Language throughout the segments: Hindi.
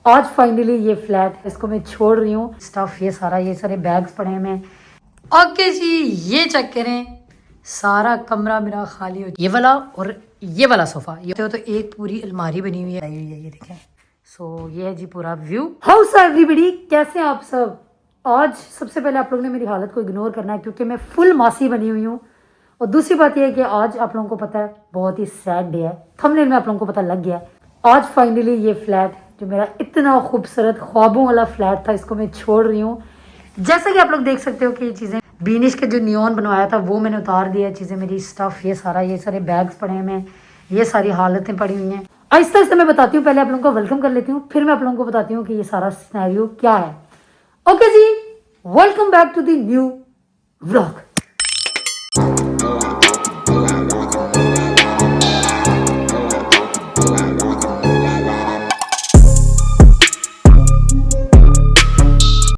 आज फाइनली ये फ्लैट इसको मैं छोड़ रही हूँ। स्टफ ये सारे बैग्स पड़े हैं। ओके जी, ये चेक करें, सारा कमरा मेरा खाली हो। ये वाला और ये वाला सोफा, ये तो एक पूरी अलमारी बनी हुई है। ये देखें। सो ये है जी पूरा व्यू। हाउ सो एवरीबॉडी, कैसे हैं आप सब। आज सबसे पहले आप लोगों ने मेरी हालत को इग्नोर करना है क्योंकि मैं फुल मासी बनी हुई हूँ। और दूसरी बात यह है कि आज आप लोगों को पता है बहुत ही सैड डे है। थंबनेल में आप लोगों को पता लग गया है। आज फाइनली ये फ्लैट जो मेरा इतना खूबसूरत ख्वाबों वाला फ्लैट था, इसको मैं छोड़ रही हूँ। जैसा कि आप लोग देख सकते हो कि ये चीज़ें बीनिश के जो नियॉन बनवाया था वो मैंने उतार दिया है। चीज़ें मेरी स्टफ ये सारे बैग्स पड़े हैं, ये सारी हालतें पड़ी हुई हैं। आहिस्ता आहिस्ता मैं बताती हूँ। पहले आप लोगों को वेलकम कर लेती हूँ, फिर मैं आप लोगों को बताती हूँ कि ये सारा सिनेरियो क्या है। ओके जी, welcome back to the new vlog.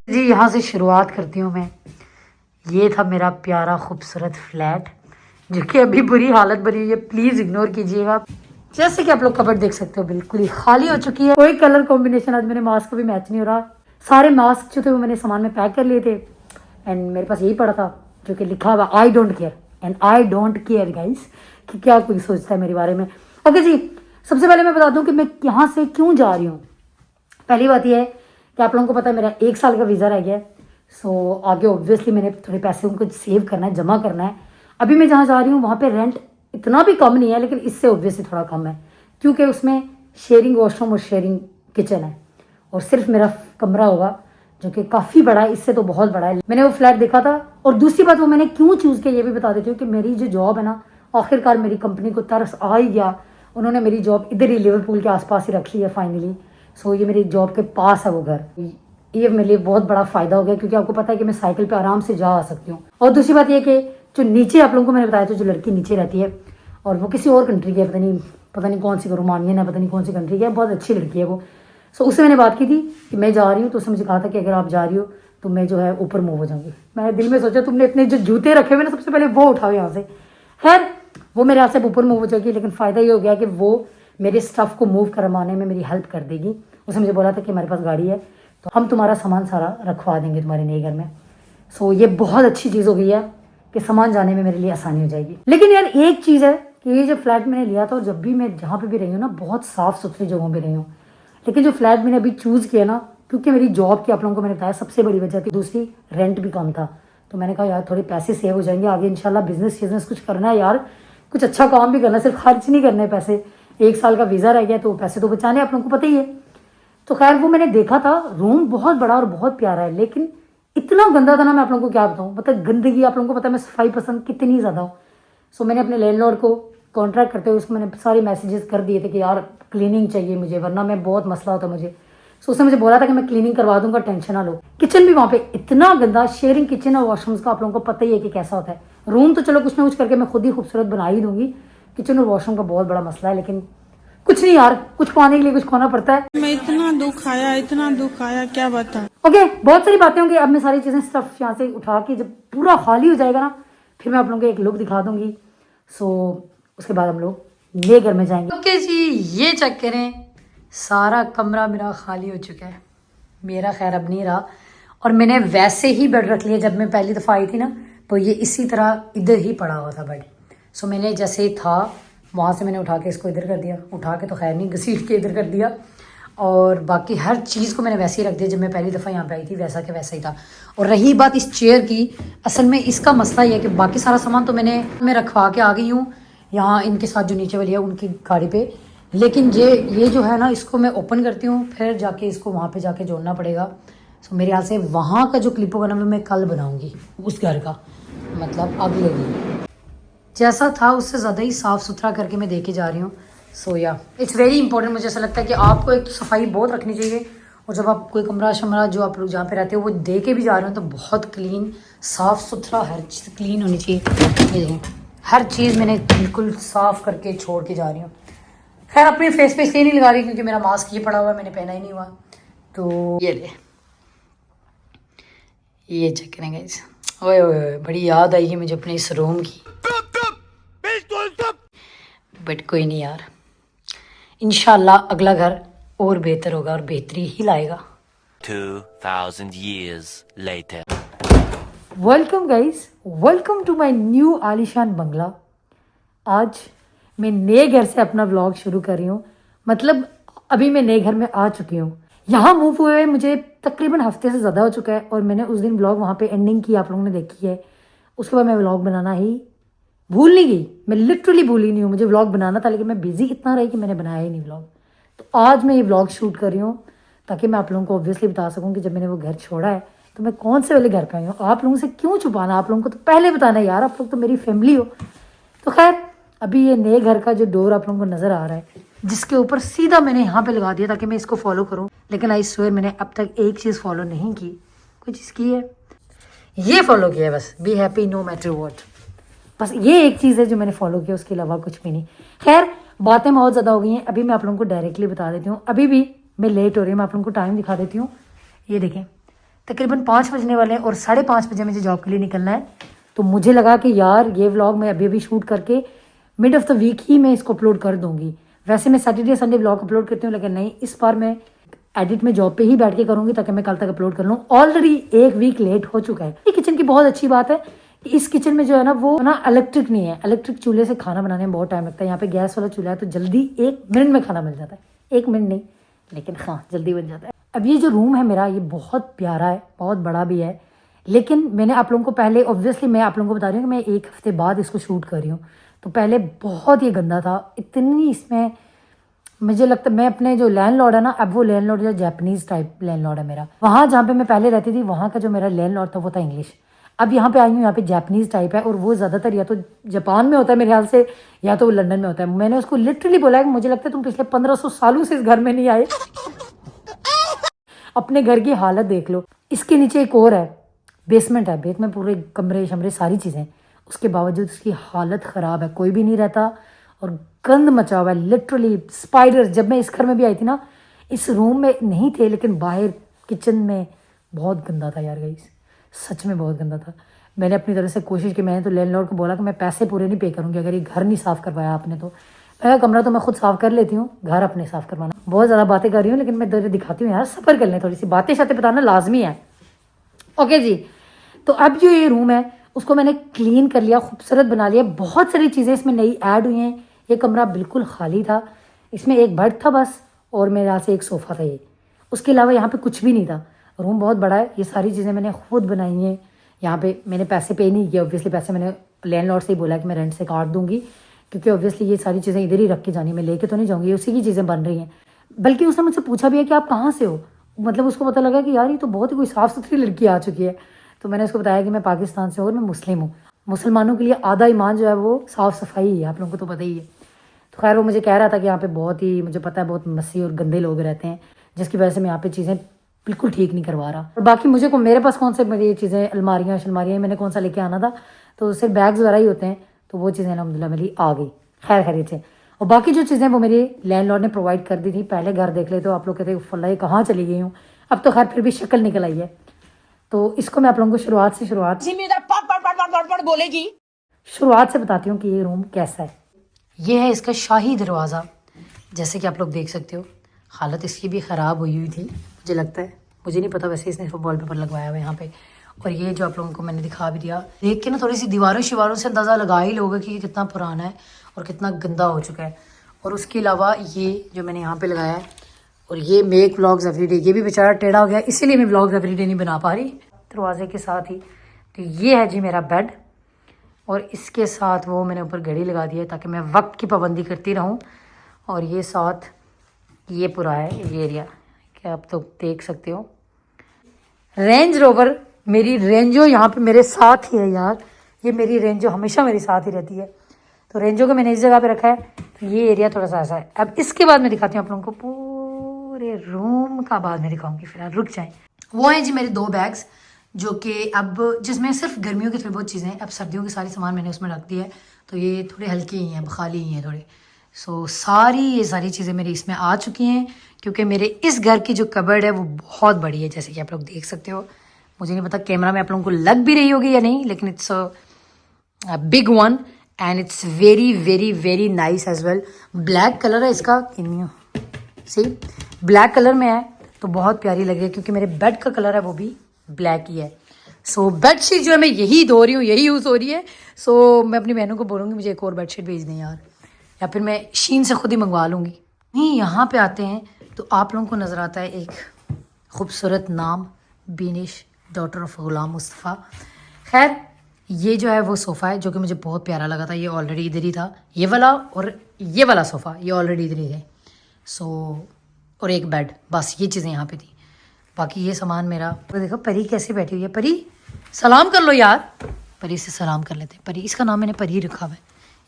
जी यहाँ से शुरुआत करती हूँ मैं। ये था मेरा प्यारा खूबसूरत फ्लैट जो कि अभी बुरी हालत बनी हुई है, प्लीज इग्नोर कीजिएगा। जैसे कि आप लोग कबर्ड देख सकते हो बिल्कुल ही खाली हो चुकी है। कोई कलर कॉम्बिनेशन आज मेरे मास्क को भी मैच नहीं हो रहा। सारे मास्क जो थे वो मैंने सामान में पैक कर लिए थे एंड मेरे पास यही पड़ा था जो कि लिखा हुआ I don't care and I don't care guys कि क्या कोई सोचता है मेरे बारे में। ओके जी, सबसे पहले मैं बता दूं कि मैं यहाँ से क्यों जा रही हूँ। पहली बात यह है कि आप लोगों को पता है मेरा 1 साल का वीज़ा रह गया है। सो आगे ऑब्वियसली मैंने थोड़े पैसे उनको सेव करना है, जमा करना है। अभी मैं जहाँ जा रही हूँ वहाँ पे रेंट इतना भी कम नहीं है, लेकिन इससे ऑब्वियसली थोड़ा कम है क्योंकि उसमें शेयरिंग वॉशरूम और शेयरिंग किचन है और सिर्फ मेरा कमरा होगा जो कि काफ़ी बड़ा है, इससे तो बहुत बड़ा है। मैंने वो फ्लैट देखा था। और दूसरी बात वो मैंने क्यों चूज़ किया ये भी बता देती हूँ कि मेरी जो जॉब है ना, आखिरकार मेरी कंपनी को तरस आ ही गया। उन्होंने मेरी जॉब इधर ही लिवरपूल के आसपास ही रख ली है फाइनली। सो ये मेरी जॉब के पास है वो घर। ये मेरे लिए बहुत बड़ा फ़ायदा हो गया क्योंकि आपको पता है कि मैं साइकिल पे आराम से जा आ सकती हूँ। और दूसरी बात ये कि जो नीचे आप लोगों को मैंने बताया था, जो लड़की नीचे रहती है और वो किसी और कंट्री की है, पता नहीं कौन सी रोमानियन है, पता नहीं कौन सी कंट्री की है, बहुत अच्छी लड़की है वो। सो उससे मैंने बात की थी कि मैं जा रही हूँ, तो उसने मुझे कहा था कि अगर आप जा रही हो तो मैं जो है ऊपर मूव हो जाऊँगी। मैंने दिल में सोचा तुमने अपने जो जूते रखे हुए ना सबसे पहले वो उठाओ यहाँ से। खैर वो मेरे हाथ से ऊपर मूव हो जाएगी, लेकिन फ़ायदा ये हो गया कि वो मेरे स्टफ़ को मूव करवाने में मेरी हेल्प कर देगी। उसने मुझे बोला था कि हमारे पास गाड़ी है तो हम तुम्हारा सामान सारा रखवा देंगे तुम्हारे नए घर में। सो ये बहुत अच्छी चीज़ हो गई है कि सामान जाने में मेरे लिए आसानी हो जाएगी। लेकिन यार एक चीज़ है कि ये जो फ्लैट मैंने लिया था और जब भी मैं जहाँ पे भी रही हूँ ना, बहुत साफ़ सुथरी जगहों पे रही हूँ। लेकिन जो फ्लैट मैंने अभी चूज़ किया ना, क्योंकि मेरी जॉब की आप लोगों को मैंने बताया सबसे बड़ी वजह थी, दूसरी रेंट भी कम था। तो मैंने कहा यार थोड़े पैसे सेव हो जाएंगे, आगे इंशाल्लाह बिजनेस कुछ करना है यार, कुछ अच्छा काम भी करना है, सिर्फ खर्च नहीं करने पैसे। 1 साल का वीज़ा रह गया तो पैसे तो बचाने आप लोगों को पता ही है। तो खैर वो मैंने देखा था, रूम बहुत बड़ा और बहुत प्यारा है, लेकिन इतना गंदा था ना, मैं आप लोगों को क्या बताऊँ। मतलब गंदगी, आप लोगों को पता है मैं सफाई पसंद कितनी ज़्यादा हूँ। सो मैंने अपने लैंडलॉर्ड को कॉन्ट्रैक्ट करते हुए उसको मैंने सारे मैसेजेस कर दिए थे कि यार क्लीनिंग चाहिए मुझे, वरना मैं बहुत मसला होता मुझे। सो उसने मुझे बोला था कि मैं क्लीनिंग करवा दूंगा, टेंशन ना लो। किचन भी वहाँ पे इतना गंदा, शेयरिंग किचन और वॉशरूम्स का आप लोगों को पता ही है कि कैसा होता है। रूम तो चलो कुछ ना कुछ करके मैं खुद ही खूबसूरत बना ही दूंगी, किचन और वॉशरूम का बहुत बड़ा मसला है। लेकिन कुछ नहीं यार, कुछ पाने के लिए कुछ खोना पड़ता है। मैं इतना दुख आया क्या बता। ओके, बहुत सारी बातें होंगी। अब मैं सारी चीज़ें स्टफ यहाँ से उठा के जब पूरा खाली हो जाएगा ना, फिर मैं आप लोगों को एक लुक दिखा दूंगी। सो उसके बाद हम लोग नए घर में जाएंगे। ओके जी, ये चेक करें, सारा कमरा मेरा खाली हो चुका है। मेरा खैर अब नहीं रहा और मैंने वैसे ही बेड रख लिया। जब मैं पहली दफ़ा आई थी ना तो ये इसी तरह इधर ही पड़ा हुआ था बेड। सो मैंने जैसे ही था वहाँ से मैंने उठा के इसको इधर कर दिया, उठा के तो खैर नहीं, घसीट के इधर कर दिया। और बाकी हर चीज़ को मैंने वैसे ही रख दिया जब मैं पहली दफ़ा यहाँ पे आई थी, वैसा के वैसा ही था। और रही बात इस चेयर की, असल में इसका मसला ये है कि बाकी सारा सामान तो मैं रखवा के आ गई हूँ यहाँ इनके साथ, जो नीचे वाली है उनकी गाड़ी पे। लेकिन ये जो है ना, इसको मैं ओपन करती हूँ, फिर जाके इसको वहाँ पे जाके जोड़ना पड़ेगा। सो मेरे यहाँ से वहाँ का जो क्लिप होगा ना मैं कल बनाऊँगी उस घर का, मतलब अगले दिन। जैसा था उससे ज़्यादा ही साफ़ सुथरा करके मैं देके जा रही हूँ। सो या इट्स वेरी इंपॉर्टेंट, मुझे ऐसा लगता है कि आपको एक तो सफाई बहुत रखनी चाहिए, और जब आप कोई कमरा शमरा जो आप लोग जहाँ पे रहते हो वो दे के भी जा रहे हो तो बहुत क्लीन, साफ़ सुथरा, हर चीज़ क्लीन होनी चाहिए। ये देखें, हर चीज़ मैंने बिल्कुल साफ़ करके छोड़ के जा रही हूँ। खैर अपने फेस पे इसलिए नहीं लगा रही क्योंकि मेरा मास्क ये पड़ा हुआ है, मैंने पहना ही नहीं हुआ। तो ये चेक करेंगे इस, ओए ओए बड़ी याद आएगी मुझे अपने इस रूम की। बट कोई नहीं यार, इंशाल्लाह अगला घर और बेहतर होगा और बेहतरी ही लाएगा। 2000 years later. Welcome guys, welcome to my new आलीशान बंगला। आज मैं नए घर से अपना व्लॉग शुरू कर रही हूँ। मतलब अभी मैं नए घर में आ चुकी हूँ। यहाँ मूव हुए मुझे तकरीबन हफ्ते से ज़्यादा हो चुका है और मैंने उस दिन व्लॉग वहाँ पे एंडिंग की, आप लोगों ने देखी है। उसके बाद मैं व्लॉग बनाना ही भूल नहीं गई, मैं लिटरली भूल ही नहीं हूँ। मुझे व्लॉग बनाना था लेकिन मैं बिजी इतना रही कि मैंने बनाया ही नहीं व्लॉग। तो आज मैं ये व्लॉग शूट कर रही हूँ ताकि मैं आप लोगों को ऑब्वियसली बता सकूँ कि जब मैंने वो घर छोड़ा है तो मैं कौन से वाले घर पे आई हूँ। आप लोगों से क्यों छुपाना, आप लोगों को तो पहले बताना है यार, आप लोग तो मेरी फैमिली हो। तो खैर अभी ये नए घर का जो डोर आप लोगों को नज़र आ रहा है, जिसके ऊपर सीधा मैंने यहाँ पे लगा दिया ताकि मैं इसको फॉलो करूँ। लेकिन आई स्वेयर मैंने अब तक एक चीज़ फॉलो नहीं की। कोई चीज़ की है, ये फॉलो किया है बस, be happy no matter what. बस ये एक चीज़ है जो मैंने फॉलो किया, उसके अलावा कुछ भी नहीं। खैर बातें बहुत ज़्यादा हो गई हैं, अभी मैं आप लोगों को डायरेक्टली बता देती हूँ। अभी भी मैं लेट हो रही हूँ, मैं आप लोगों को टाइम दिखा देती हूँ। ये देखें तकरीबन 5 बजने वाले हैं और 5:30 बजे मुझे जॉब के लिए निकलना है। तो मुझे लगा कि यार ये व्लॉग मैं अभी शूट करके मिड ऑफ द वीक ही मैं इसको अपलोड कर दूंगी। वैसे मैं सैटरडे संडे व्लॉग अपलोड करती हूँ, लेकिन नहीं, इस बार मैं एडिट में जॉब पे ही बैठ के करूँगी ताकि मैं कल तक अपलोड कर लूँ। ऑलरेडी 1 वीक लेट हो चुका है। ये किचन की बहुत अच्छी बात है कि इस किचन में जो है ना वो ना इलेक्ट्रिक नहीं है। इलेक्ट्रिक चूल्हे से खाना बनाने में बहुत टाइम लगता है। यहाँ पे गैस वाला चूल्हा है तो जल्दी 1 मिनट में खाना बन जाता है। 1 मिनट नहीं, लेकिन हाँ जल्दी बन जाता है। अब ये जो रूम है मेरा, ये बहुत प्यारा है, बहुत बड़ा भी है। लेकिन मैंने आप लोगों को पहले, ऑब्वियसली मैं आप लोगों को बता रही हूँ कि मैं 1 हफ्ते बाद इसको शूट कर रही हूँ। तो पहले बहुत ही गंदा था, इतनी इसमें मुझे लगता है, मैं अपने जो लैंडलॉर्ड है ना, अब वो लैंडलॉर्ड जो जापानीज टाइप लैंडलॉर्ड है मेरा। वहाँ जहाँ पे मैं पहले रहती थी वहाँ का जो मेरा लैंडलॉर्ड था वो था इंग्लिश। अब यहाँ पे आई हूँ, यहाँ पे जापानीज टाइप है और वो ज़्यादातर या तो जापान में होता है मेरे ख्याल से, या तो वो लंदन में होता है। मैंने उसको लिटरली बोला है कि मुझे लगता है तुम पिछले 1500 सालों से इस घर में नहीं आए। अपने घर की हालत देख लो। इसके नीचे एक और है, बेसमेंट है, बेसमेंट पूरे कमरे शमरे सारी चीज़ें, उसके बावजूद उसकी हालत ख़राब है, कोई भी नहीं रहता और गंद मचा हुआ है लिटरली। स्पाइडर, जब मैं इस घर में भी आई थी ना, इस रूम में नहीं थे लेकिन बाहर किचन में बहुत गंदा था यार गाइस, सच में बहुत गंदा था। मैंने अपनी तरफ से कोशिश की, मैंने तो लैंडलॉर्ड को बोला कि मैं पैसे पूरे नहीं पे करूँगी अगर ये घर नहीं साफ़ करवाया आपने तो। मेरा कमरा तो मैं खुद साफ़ कर लेती हूँ, घर अपने साफ़ करवाना। बहुत ज़्यादा बातें कर रही हूँ लेकिन मैं दर दिखाती हूँ यार, सफ़र कर लें, थोड़ी सी बातें शातें बताना लाजमी है। ओके जी, तो अब जो ये रूम है उसको मैंने क्लीन कर लिया, खूबसूरत बना लिया। बहुत सारी चीज़ें इसमें नई ऐड हुई हैं। ये कमरा बिल्कुल खाली था, इसमें एक बेड था बस और मेरे यहाँ से एक सोफ़ा था ये, उसके अलावा यहाँ पे कुछ भी नहीं था। रूम बहुत बड़ा है, ये सारी चीज़ें मैंने खुद बनाई हैं। यहाँ पे मैंने पैसे पे नहीं किए, ऑब्वियसली पैसे मैंने लैंडलॉर्ड से ही बोला कि मैं रेंट से काट दूँगी, क्योंकि ऑब्वियसली ये सारी चीज़ें इधर ही रख के जानी, मैं लेके तो नहीं जाऊँगी, उसी की चीज़ें बन रही हैं। बल्कि उसने मुझसे पूछा भी है कि आप कहाँ से हो। मतलब उसको पता लगा कि यार ये तो बहुत ही कोई साफ़ सुथरी लड़की आ चुकी है। तो मैंने उसको बताया कि मैं पाकिस्तान से हूँ और मैं मुस्लिम हूँ। मुसलमानों के लिए आधा ईमान जो है वो साफ़ सफाई ही है, आप लोगों को तो पता ही है। तो खैर वो मुझे कह रहा था कि यहाँ पे बहुत ही, मुझे पता है, बहुत मसी और गंदे लोग रहते हैं, जिसकी वजह से मैं यहाँ पे चीज़ें बिल्कुल ठीक नहीं करवा रहा। और बाकी मुझे को, मेरे पास कौन से मेरी चीज़ें, अलमारियाँ शलमारियाँ मैंने कौन सा लेके आना था, तो सिर्फ बैग्स वगैरह ही होते हैं, तो वो चीज़ें अलहमदुलिल्लाह मेरी आ गई खैर खैरियत से। और बाकी जो चीज़ें वो मेरे लैंडलॉर्ड ने प्रोवाइड कर दी थी। पहले घर देख ले तो आप लोग कहते फल्ला ये कहाँ चली गई हूँ, अब तो खैर फिर भी शक्ल निकल आई है। तो इसको मैं आप लोगों को शुरुआत से बताती हूँ कि ये रूम कैसा है। ये है इसका शाही दरवाज़ा, जैसे कि आप लोग देख सकते हो। हालत इसकी भी ख़राब हुई थी मुझे लगता है, मुझे नहीं पता, वैसे इसने वॉलपेपर लगवाया हुआ है यहाँ पे। और ये जो आप लोगों को मैंने दिखा भी दिया, देख के ना थोड़ी सी दीवारों शिवारों से अंदाज़ा लगा ही लोगे कि ये कितना पुराना है और कितना गंदा हो चुका है। और उसके अलावा ये जो मैंने यहाँ पे लगाया है, और ये मेक व्लॉग्स एवरीडे, ये भी बेचारा टेढ़ा हो गया, इसीलिए मैं व्लॉग्स एवरीडे नहीं बना पा रही दरवाजे के साथ ही। तो ये है जी मेरा बेड, और इसके साथ वो मैंने ऊपर घड़ी लगा दी है ताकि मैं वक्त की पाबंदी करती रहूं। और ये साथ ये पूरा है ये एरिया, क्या आप तो देख सकते हो। रेंज रोवर, मेरी रेंजो यहाँ पे मेरे साथ ही है यार, ये मेरी रेंजो हमेशा मेरे साथ ही रहती है। तो रेंजो को मैंने इस जगह पे रखा है। तो ये एरिया थोड़ा सा ऐसा है। अब इसके बाद मैं दिखाती हूँ आप लोगों को पूरे रूम का, बाद में दिखाऊंगी, फिलहाल रुक जाएं। वो हैं जी मेरे 2 बैग्स, जो कि अब जिसमें सिर्फ गर्मियों की थोड़ी बहुत चीज़ें हैं, अब सर्दियों के सारे सामान मैंने उसमें रख दिया है। तो ये थोड़े हल्के ही हैं, खाली ही हैं थोड़े। सो ये सारी चीज़ें मेरी इसमें आ चुकी हैं, क्योंकि मेरे इस घर की जो कबर्ड है वो बहुत बड़ी है, जैसे कि आप लोग देख सकते हो। मुझे नहीं पता कैमरा में आप लोगों को लग भी रही होगी या नहीं, लेकिन it's a big one and it's very very very nice as well. Black colour है इसका, सी ब्लैक कलर में है तो बहुत प्यारी लगे क्योंकि मेरे बेड का कलर है वो भी ब्लैक ही है। सो बेडशीट जो है मैं यही धो रही हूँ, यही यूज़ हो रही है। सो मैं अपनी बहनों को बोलूँगी मुझे एक और बेडशीट भेज दें यार, या फिर मैं शीन से खुद ही मंगवा लूँगी। नहीं, यहाँ पे आते हैं तो आप लोगों को नज़र आता है एक खूबसूरत नाम, बीनिश डॉटर ऑफ गुलाम मुस्तफ़ा। खैर ये जो है वो सोफ़ा है जो कि मुझे बहुत प्यारा लगा था। ये ऑलरेडी इधर ही था, ये वाला और ये वाला सोफ़ा ये ऑलरेडी इधर ही थे। सो और एक बेड, बस ये चीज़ें यहाँ पे थी। बाकी ये सामान मेरा। तो देखो परी कैसे बैठी हुई है। परी सलाम कर लो यार, परी से सलाम कर लेते हैं। परी, इसका नाम मैंने परी रखा हुआ है,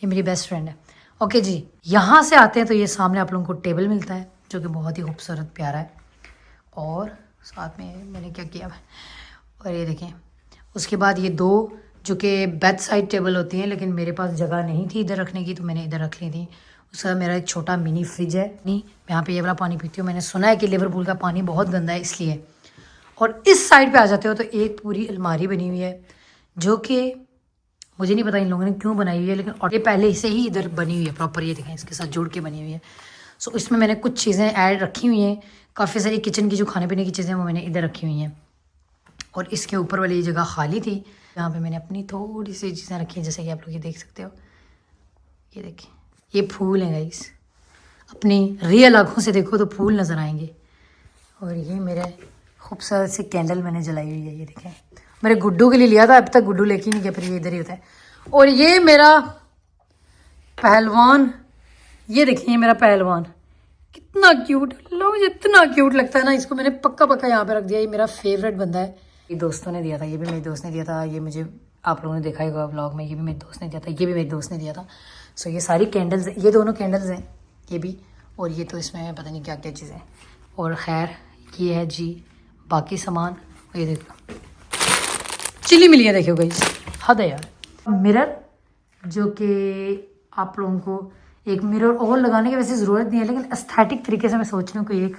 ये मेरी बेस्ट फ्रेंड है। ओके जी, यहाँ से आते हैं तो ये सामने आप लोगों को टेबल मिलता है जो कि बहुत ही खूबसूरत प्यारा है। और साथ में मैंने क्या किया है, और ये देखें। उसके बाद ये दो जो कि बेड साइड टेबल होती हैं, लेकिन मेरे पास जगह नहीं थी इधर रखने की तो मैंने इधर रख ली थी। उसका मेरा एक छोटा मिनी फ्रिज है। नहीं, मैं यहाँ पे ये वाला पानी पीती हूँ। मैंने सुना है कि लिवरपूल का पानी बहुत गंदा है इसलिए। और इस साइड पे आ जाते हो तो एक पूरी अलमारी बनी हुई है जो कि मुझे नहीं पता इन लोगों ने क्यों बनाई हुई है, लेकिन और ये पहले से ही इधर बनी हुई है प्रॉपर। ये देखें इसके साथ जुड़ के बनी हुई है। सो इसमें मैंने कुछ चीज़ें ऐड रखी हुई हैं, काफ़ी सारी किचन की जो खाने पीने की चीज़ें वो मैंने इधर रखी हुई हैं। और इसके ऊपर वाली जगह खाली थी, यहाँ पे मैंने अपनी थोड़ी सी चीज़ें रखी हैं, जैसे कि आप लोग ये देख सकते हो। ये देखिए, ये फूल हैं गाइस, अपनी रियल आँखों से देखो तो फूल नज़र आएंगे। और ये मेरे खूबसूरत से कैंडल मैंने जलाई हुई है, ये देखें। मेरे गुड्डू के लिए लिया था, अब तक गुड्डू लेके नहीं गया, फिर ये इधर ही होता है। और ये मेरा पहलवान, ये देखिए ये मेरा पहलवान कितना क्यूट, लो मुझे इतना क्यूट लगता है ना, इसको मैंने पक्का पक्का यहाँ पे रख दिया। ये मेरा फेवरेट बंदा है। ये दोस्तों ने दिया था, ये भी मेरे दोस्त ने दिया था। ये मुझे आप लोगों ने देखा होगा व्लॉग में, ये भी मेरे दोस्त ने दिया था, ये भी मेरे दोस्त ने दिया था। सो ये सारी कैंडल्स, ये दोनों कैंडल्स हैं ये भी, और ये तो इसमें पता नहीं क्या क्या चीज़ें। और खैर ये है जी बाकी सामान। ये देखो चिली मिली है, देखो गाइस, हद है यार। मिरर जो कि आप लोगों को एक मिरर और लगाने की वैसे ज़रूरत नहीं है, लेकिन एस्थेटिक तरीके से मैं सोच रही हूँ कि एक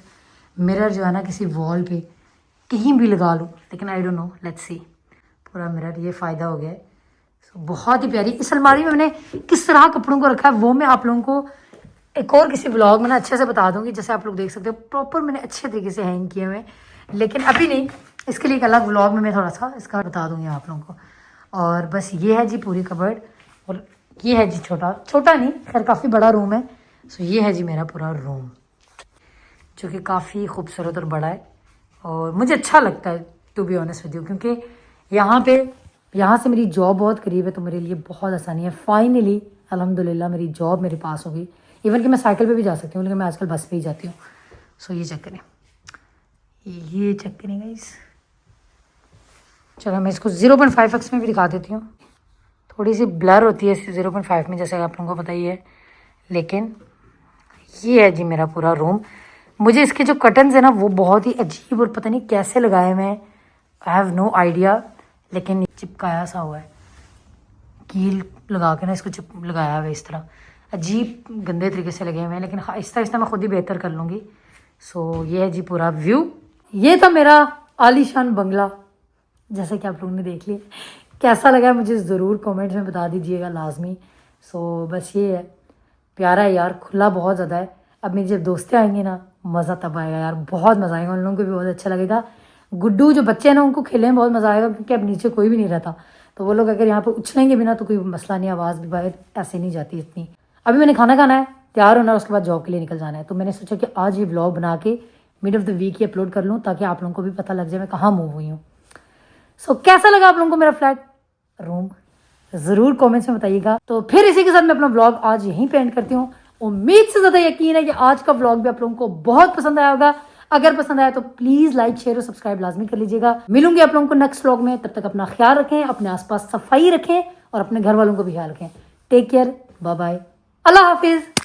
मिरर जो है ना किसी वॉल पे कहीं भी लगा लूँ, लेकिन I don't know, let's see. पूरा मिरर, ये फ़ायदा हो गया है। So, बहुत ही प्यारी। इस अलमारी में मैंने किस तरह कपड़ों को रखा है वो मैं आप लोगों को एक और किसी व्लॉग में ना अच्छे से बता दूँगी। जैसे आप लोग देख सकते हो प्रॉपर मैंने अच्छे तरीके से हैंग किए हुए, लेकिन अभी नहीं, इसके लिए एक अलग व्लॉग में मैं थोड़ा सा इसका बता दूँगी आप लोगों को। और बस ये है जी पूरी कबर्ड, और ये है जी छोटा नहीं, खैर काफ़ी बड़ा रूम है। सो ये है जी मेरा पूरा रूम जो कि काफ़ी खूबसूरत और बड़ा है, और मुझे अच्छा लगता है to be honest with you, क्योंकि यहाँ से मेरी जॉब बहुत करीब है तो मेरे लिए बहुत आसानी है। फाइनली अल्हम्दुलिल्लाह मेरी जॉब मेरे पास हो गई। इवन कि मैं साइकिल पे भी जा सकती हूँ, लेकिन मैं आजकल बस पे ही जाती हूँ। सो ये चेक करें, ये चेक करें गाइस। चलो मैं इसको 0.5x में भी दिखा देती हूँ। थोड़ी सी ब्लर होती है 0.5 में, जैसे आप लोगों को पता ही है, लेकिन ये है जी मेरा पूरा रूम। मुझे इसके जो कर्टन्स है ना वो बहुत ही अजीब और पता नहीं कैसे लगाए हुए हैं, आई हैव नो आइडिया, लेकिन चिपकाया सा हुआ है, कील लगा के ना इसको लगाया हुआ है इस तरह, अजीब गंदे तरीके से लगे हुए हैं, लेकिन आहिस्ता आहिस्ता मैं खुद ही बेहतर कर लूँगी। सो ये है जी पूरा व्यू। ये था मेरा आलीशान बंगला, जैसा कि आप लोगों ने देख लिया। कैसा लगा मुझे ज़रूर कमेंट्स में बता दीजिएगा लाजमी। सो बस ये है, प्यारा है यार, खुला बहुत ज़्यादा है। अब मेरी जब दोस्तें आएंगी ना मज़ा तब आएगा यार, बहुत मज़ा आएगा, उन लोगों को भी बहुत अच्छा लगेगा। गुड्डू जो बच्चे हैं ना उनको खेलने में बहुत मज़ा आएगा, क्योंकि अब नीचे कोई भी नहीं रहता, तो वो लोग अगर यहाँ पे उछलेंगे भी ना तो कोई मसला नहीं, आवाज़ भी बाहर ऐसे नहीं जाती इतनी। अभी मैंने खाना खाना है, तैयार होना है, उसके बाद जॉब के लिए निकल जाना है, तो मैंने सोचा कि आज ये व्लॉग बना के मिड ऑफ द वीक ही अपलोड कर लूँ, ताकि आप लोगों को भी पता लग जाए मैं कहाँ मूव हुई हूँ। सो कैसा लगा आप लोगों को मेरा फ्लैट रूम, ज़रूर कमेंट्स में बताइएगा। तो फिर इसी के साथ मैं अपना व्लॉग आज यहीं पे एंड करती हूँ। उम्मीद से ज़्यादा यकीन है कि आज का व्लॉग भी आप लोगों को बहुत पसंद आया होगा। अगर पसंद आया तो प्लीज़ लाइक शेयर और सब्सक्राइब लाजमी कर लीजिएगा। मिलूंगी आप लोगों को नेक्स्ट व्लॉग में, तब तक अपना ख्याल रखें, अपने आसपास सफाई रखें और अपने घर वालों को भी ख्याल रखें। टेक केयर, बाय बाय, अल्लाह हाफिज़।